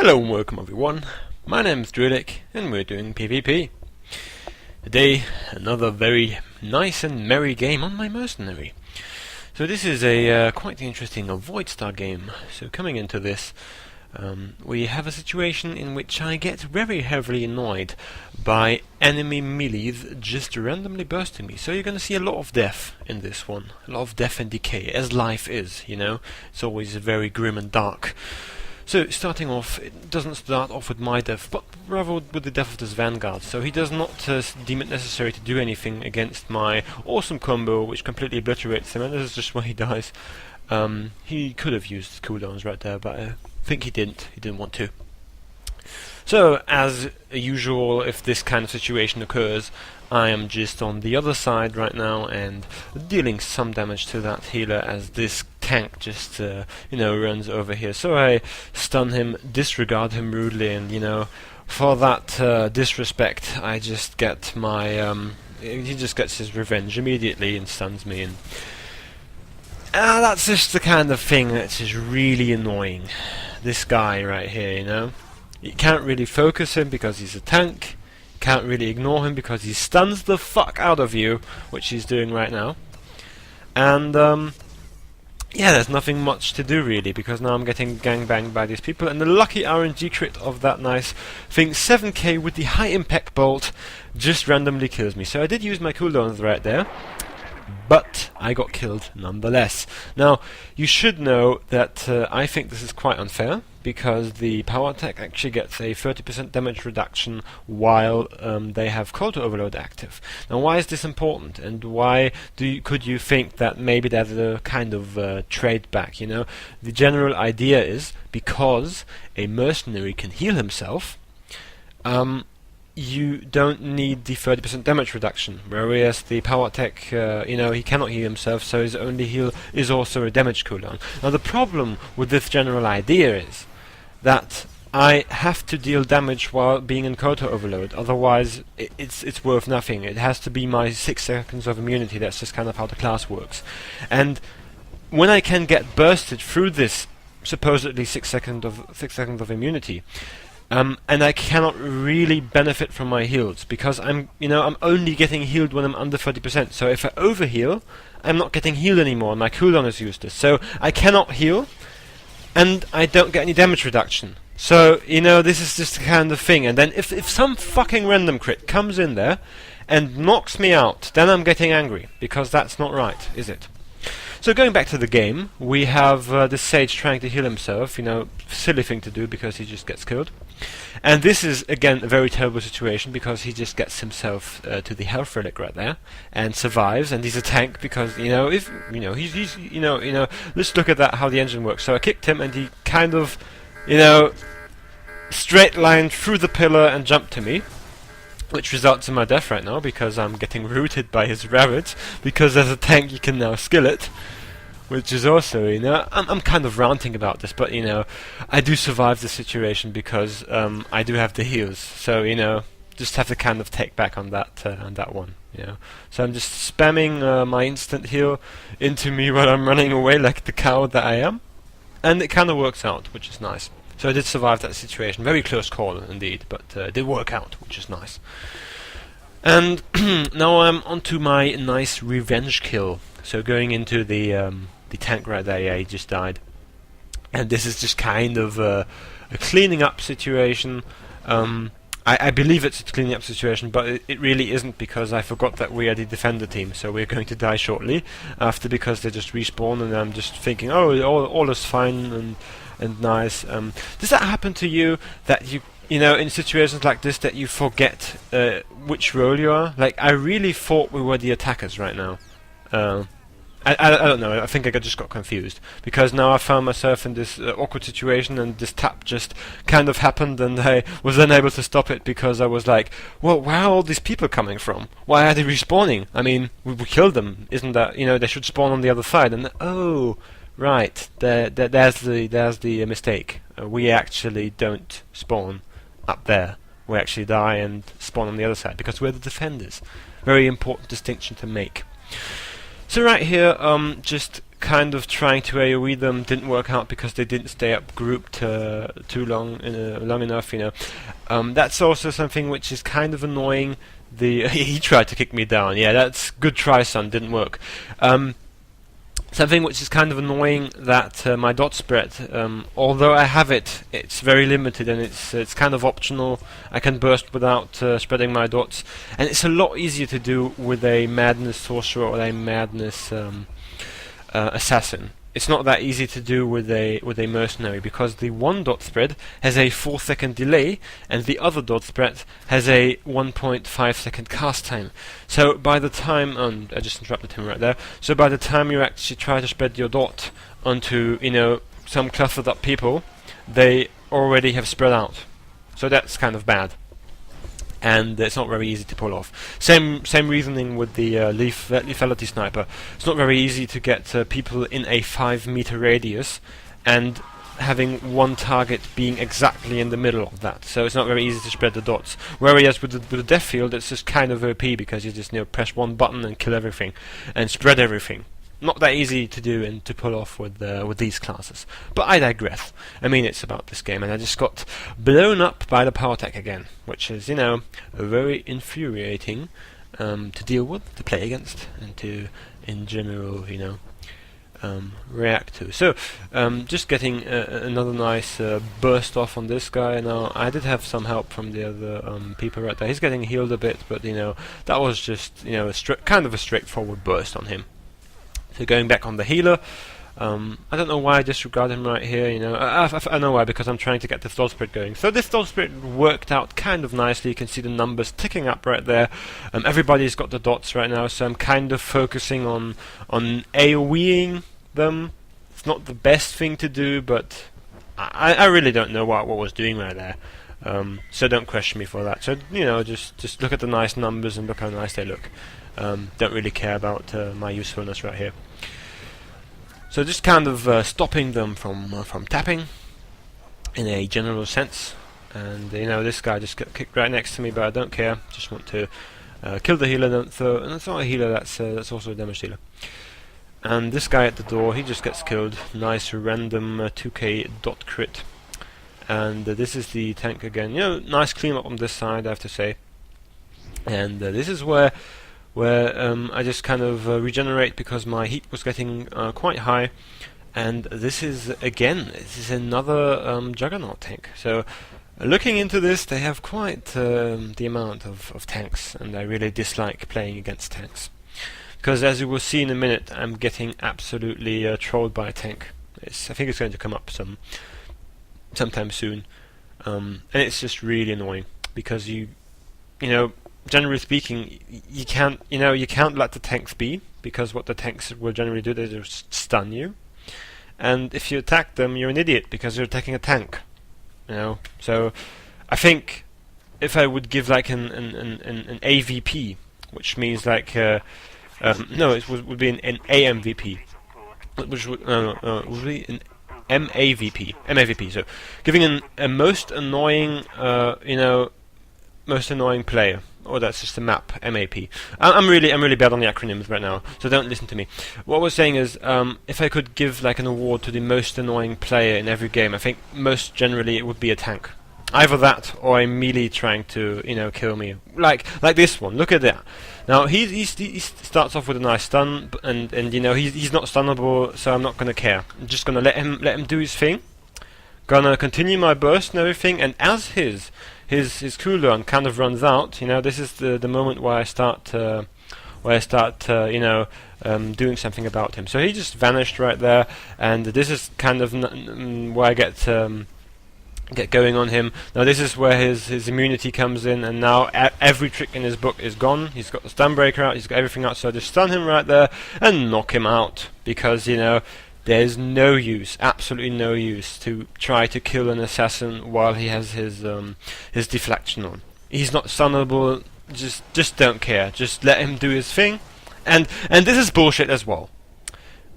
Hello and welcome everyone, my name's Drewlik and we're doing PvP. Today, another very nice and merry game on my mercenary. So this is a quite interesting SWToR game. So coming into this, we have a situation in which I get very heavily annoyed by enemy melees just randomly bursting me. So you're going to see a lot of death in this one, a lot of death and decay, as life is, you know. It's always very grim and dark. So, starting off, it doesn't start off with my death, but rather with the death of this Vanguard. So he does not deem it necessary to do anything against my awesome combo, which completely obliterates him, and this is just where he dies. He could have used cooldowns right there, but I think he didn't. He didn't want to. So, as usual, if this kind of situation occurs, I am just on the other side right now and dealing some damage to that healer as this tank just, runs over here. So I stun him, disregard him rudely, and, for that disrespect, I just get my, he just gets his revenge immediately and stuns me. And that's just the kind of thing that's just really annoying. This guy right here, You can't really focus him because he's a tank. Can't really ignore him because he stuns the fuck out of you, which he's doing right now. And yeah, there's nothing much to do really, because now I'm getting gangbanged by these people, and the lucky RNG crit of that nice thing, 7k with the high impact bolt, just randomly kills me. So I did use my cooldowns right there, but I got killed nonetheless. Now, you should know that I think this is quite unfair, because the power attack actually gets a 30% damage reduction while they have Coulter Overload active. Now, why is this important, and why could you think that maybe there's a kind of trade back, The general idea is, because a mercenary can heal himself, you don't need the 30% damage reduction, whereas the power attack, he cannot heal himself, so his only heal is also a damage cooldown. Now the problem with this general idea is that I have to deal damage while being in Coulter Overload, otherwise it's worth nothing. It has to be my 6 seconds of immunity. That's just kind of how the class works. And when I can get bursted through this supposedly 6 seconds of immunity, and I cannot really benefit from my heals, because I'm only getting healed when I'm under 30%. So if I overheal, I'm not getting healed anymore, and my cooldown is useless. So I cannot heal, and I don't get any damage reduction. So, this is just the kind of thing. And then if some fucking random crit comes in there and knocks me out, then I'm getting angry, because that's not right, is it? So going back to the game, we have this Sage trying to heal himself, silly thing to do because he just gets killed. And this is, again, a very terrible situation because he just gets himself to the health relic right there and survives, and he's a tank because, let's look at that, how the engine works. So I kicked him and he kind of, straight lined through the pillar and jumped to me, which results in my death right now because I'm getting rooted by his Ravage, because as a tank you can now skill it, which is also, I'm kind of ranting about this, but, I do survive the situation because I do have the heals, so, just have to kind of take back on that one, So I'm just spamming my instant heal into me while I'm running away like the coward that I am, and it kind of works out, which is nice. So I did survive that situation. Very close call indeed, but it did work out, which is nice. And now I'm onto my nice revenge kill. So going into the tank right there, yeah, he just died. And this is just kind of a cleaning up situation. I believe it's a cleaning up situation, but it really isn't, because I forgot that we are the defender team, so we're going to die shortly after, because they just respawn, and I'm just thinking, oh, all is fine and nice. Does that happen to you, that you in situations like this, that you forget which role you are? Like, I really thought we were the attackers right now. I don't know, I think I just got confused, because now I found myself in this awkward situation, and this tap just kind of happened, and I was unable to stop it, because I was like, well, where are all these people coming from? Why are they respawning? I mean, we killed them, isn't that, they should spawn on the other side, and oh, right, there's the mistake. We actually don't spawn up there. We actually die and spawn on the other side, because we're the defenders. Very important distinction to make. So right here, just kind of trying to AoE them didn't work out because they didn't stay up grouped too long enough, you know. That's also something which is kind of annoying. He tried to kick me down. Yeah, that's good try, son. Didn't work. Something which is kind of annoying, that my dot spread, although I have it, it's very limited, and it's kind of optional. I can burst without spreading my dots, and it's a lot easier to do with a madness sorcerer or a madness assassin. It's not that easy to do with a mercenary, because the one dot spread has a 4-second delay and the other dot spread has a 1.5-second cast time. So by the time, I just interrupted him right there. So by the time you actually try to spread your dot onto, you know, some clustered up people, they already have spread out. So that's kind of bad, and it's not very easy to pull off. Same reasoning with the lethality sniper. It's not very easy to get people in a 5-meter radius and having one target being exactly in the middle of that. So it's not very easy to spread the dots. Whereas with the death field, it's just kind of OP, because you just, you know, press one button and kill everything and spread everything. Not that easy to do and to pull off with these classes. But I digress. I mean, it's about this game, and I just got blown up by the power tech again, which is, you know, very infuriating to deal with, to play against, and to, in general, you know, react to. So, just getting another nice burst off on this guy. Now, I did have some help from the other people right there. He's getting healed a bit, but, you know, that was just, you know, kind of a straightforward burst on him. So going back on the healer, I don't know why I disregard him right here, you know. I know why, because I'm trying to get this dot spread going. So this dot spread worked out kind of nicely. You can see the numbers ticking up right there. Everybody's got the dots right now, so I'm kind of focusing on AoEing them. It's not the best thing to do, but I really don't know what was doing right there. So don't question me for that. So, you know, just look at the nice numbers and look how nice they look. Don't really care about my usefulness right here. So just kind of stopping them from tapping in a general sense. And, you know, this guy just got kicked right next to me, but I don't care. Just want to kill the healer, don't throw. And that's not a healer, that's also a damage dealer. And this guy at the door, he just gets killed. Nice random 2k dot crit. And this is the tank again. You know, nice clean up on this side, I have to say. And this is where I just kind of regenerate, because my heat was getting quite high. And this is another Juggernaut tank. So looking into this, they have quite the amount of tanks, and I really dislike playing against tanks, because as you will see in a minute, I'm getting absolutely trolled by a tank. I think it's going to come up sometime soon, and it's just really annoying, because you know, generally speaking, you can't let the tanks be, because what the tanks will generally do, they just stun you, and if you attack them, you're an idiot, because you're attacking a tank, you know. So I think if I would give like an AVP, which means like no, it would be an AMVP, which would would be an MAVP. So giving a most annoying most annoying player. Oh, that's just a map, MAP. I'm really bad on the acronyms right now, so don't listen to me. What I was saying is, if I could give like an award to the most annoying player in every game, I think most generally it would be a tank. Either that, or a melee trying to, you know, kill me. Like this one. Look at that. Now he starts off with a nice stun, and you know, he's not stunnable, so I'm not gonna care. I'm just gonna let him do his thing. Gonna continue my burst and everything, and as his cooldown kind of runs out, you know, this is the moment where I start you know, doing something about him. So he just vanished right there, and this is kind of where I get going on him. Now this is where his immunity comes in, and now every trick in his book is gone. He's got the stun breaker out, he's got everything out, so I just stun him right there and knock him out, because, you know, there's no use, absolutely no use, to try to kill an assassin while he has his deflection on. He's not stunnable. Just don't care. Just let him do his thing. And this is bullshit as well.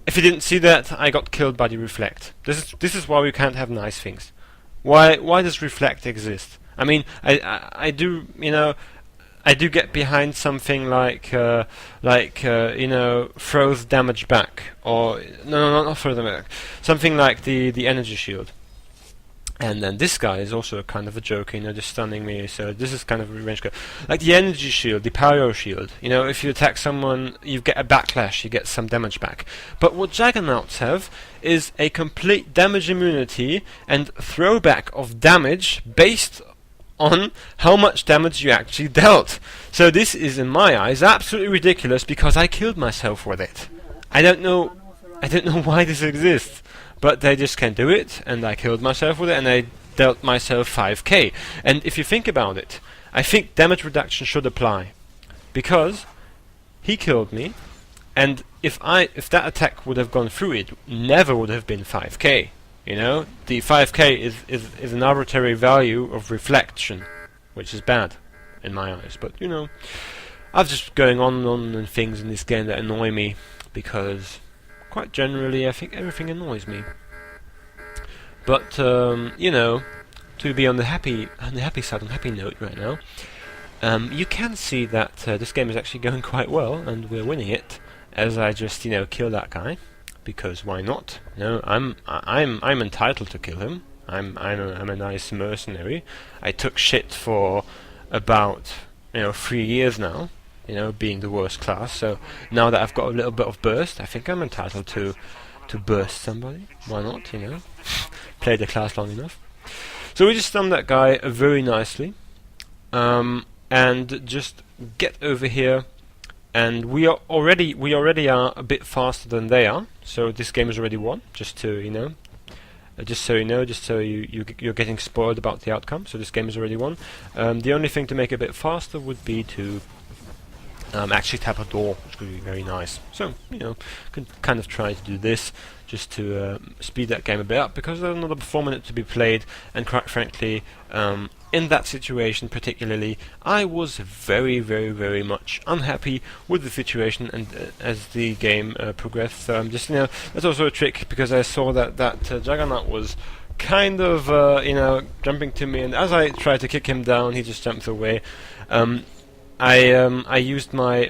If you didn't see that, I got killed by the reflect. This is why we can't have nice things. Why does reflect exist? I mean, I do, you know, I do get behind something like you know, throws damage back, or no, not throw damage back, something like the energy shield. And then this guy is also kind of a joke, you know, just stunning me. So this is kind of a revenge guy. Like the energy shield, the pyro shield. You know, if you attack someone, you get a backlash, you get some damage back. But what Juggernauts have is a complete damage immunity and throwback of damage based on how much damage you actually dealt. So this is, in my eyes, absolutely ridiculous because I killed myself with it. I don't know why this exists. But they just can't do it, and I killed myself with it, and I dealt myself 5k. And if you think about it, I think damage reduction should apply, because he killed me, and if that attack would have gone through, it never would have been 5k. You know, the 5k is an arbitrary value of reflection, which is bad in my eyes. But you know, I'm just going on and things in this game that annoy me, because quite generally, I think everything annoys me. But you know, to be on the happy side, on the happy note right now, you can see that this game is actually going quite well, and we're winning it. As I just, you know, kill that guy, because why not? You know, I'm entitled to kill him. I'm a nice mercenary. I took shit for about, you know, 3 years now. You know, being the worst class. So now that I've got a little bit of burst, I think I'm entitled to burst somebody. Why not? You know, play the class long enough. So we just stunned that guy very nicely, and just get over here. And we already are a bit faster than they are. So this game is already won. Just to, you know. Just so you know, just so you're getting spoiled about the outcome. So this game is already won. The only thing to make it a bit faster would be to actually tap a door, which would be very nice. So, you know, can kind of try to do this just to speed that game a bit up, because there's another 4 minutes to be played, and quite frankly, in that situation particularly, I was very, very, very much unhappy with the situation, and as the game progressed. So I'm just, you know, that's also a trick, because I saw that Juggernaut was kind of, you know, jumping to me, and as I tried to kick him down, he just jumped away. I used my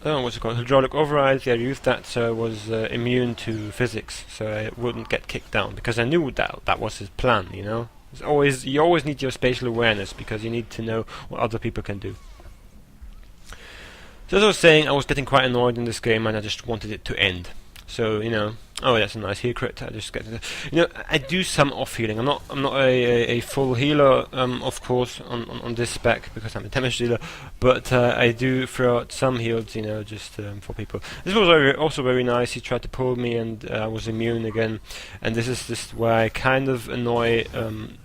I don't know what's it called, hydraulic override. I used that so I was immune to physics, so I wouldn't get kicked down, because I knew that was his plan. You know, you always need your spatial awareness, because you need to know what other people can do. So as I was saying, I was getting quite annoyed in this game, and I just wanted it to end. So, you know, oh, that's a nice heal crit. I just get, you know, I do some off healing. I'm not a full healer, of course, on this spec, because I'm a damage dealer. But I do throw out some heals, you know, just for people. This was also very nice. He tried to pull me, and I was immune again. And this is just where I kind of annoy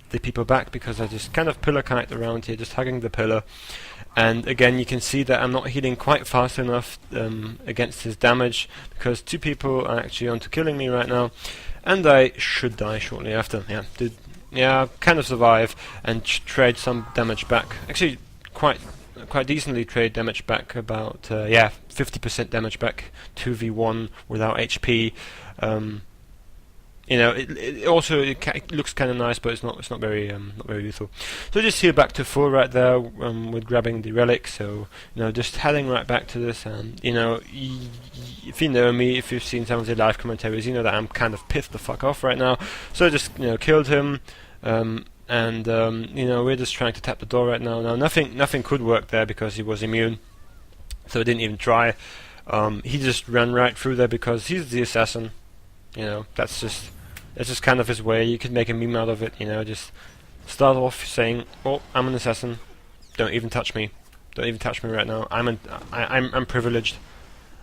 the people back, because I just kind of pillar kite around here, just hugging the pillar. And again, you can see that I'm not healing quite fast enough against his damage, because 2 people are actually onto killing me right now, and I should die shortly after. Yeah, kind of survive and trade some damage back. Actually, quite decently trade damage back. About 50% damage back. 2v1 without HP. You know, it also looks kind of nice, but it's not very useful. So just heal back to full right there with grabbing the relic. So, you know, just heading right back to this, and you know, if you know me, if you've seen some of the live commentaries, you know that I'm kind of pissed the fuck off right now. So I just, you know, killed him, and you know, we're just trying to tap the door right now. Now nothing could work there because he was immune, so I didn't even try. He just ran right through there because he's the assassin. You know, that's just kind of his way. You could make a meme out of it, you know, just start off saying, "Oh, I'm an assassin. Don't even touch me. Don't even touch me right now. I'm privileged.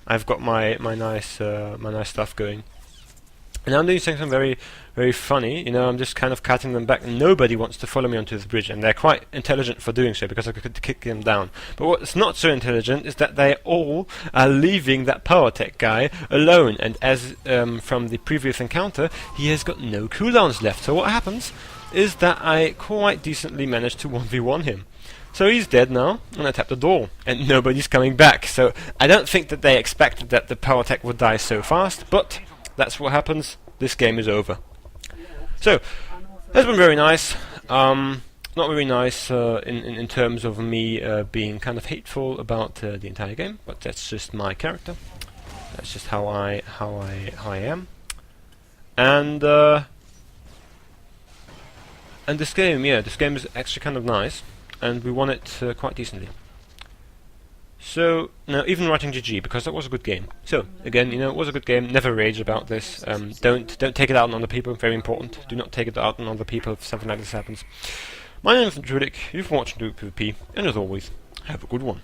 I've got my nice stuff going." And I'm doing something very, very funny. You know, I'm just kind of cutting them back. Nobody wants to follow me onto this bridge, and they're quite intelligent for doing so, because I could kick them down. But what's not so intelligent is that they all are leaving that power tech guy alone. And as from the previous encounter, he has got no cooldowns left. So what happens is that I quite decently managed to 1v1 him. So he's dead now, and I tap the door, and nobody's coming back. So I don't think that they expected that the power tech would die so fast, but that's what happens. This game is over. So that's been very nice. Not very nice in terms of me being kind of hateful about the entire game, but that's just my character. That's just how I am. And this game, yeah, this game is actually kind of nice, and we won it quite decently. So now, even writing GG, because that was a good game. So again, you know, it was a good game. Never rage about this. Don't take it out on other people. Very important. Do not take it out on other people if something like this happens. My name is Drewlik. You've been watching Drewlik PvP, and as always, have a good one.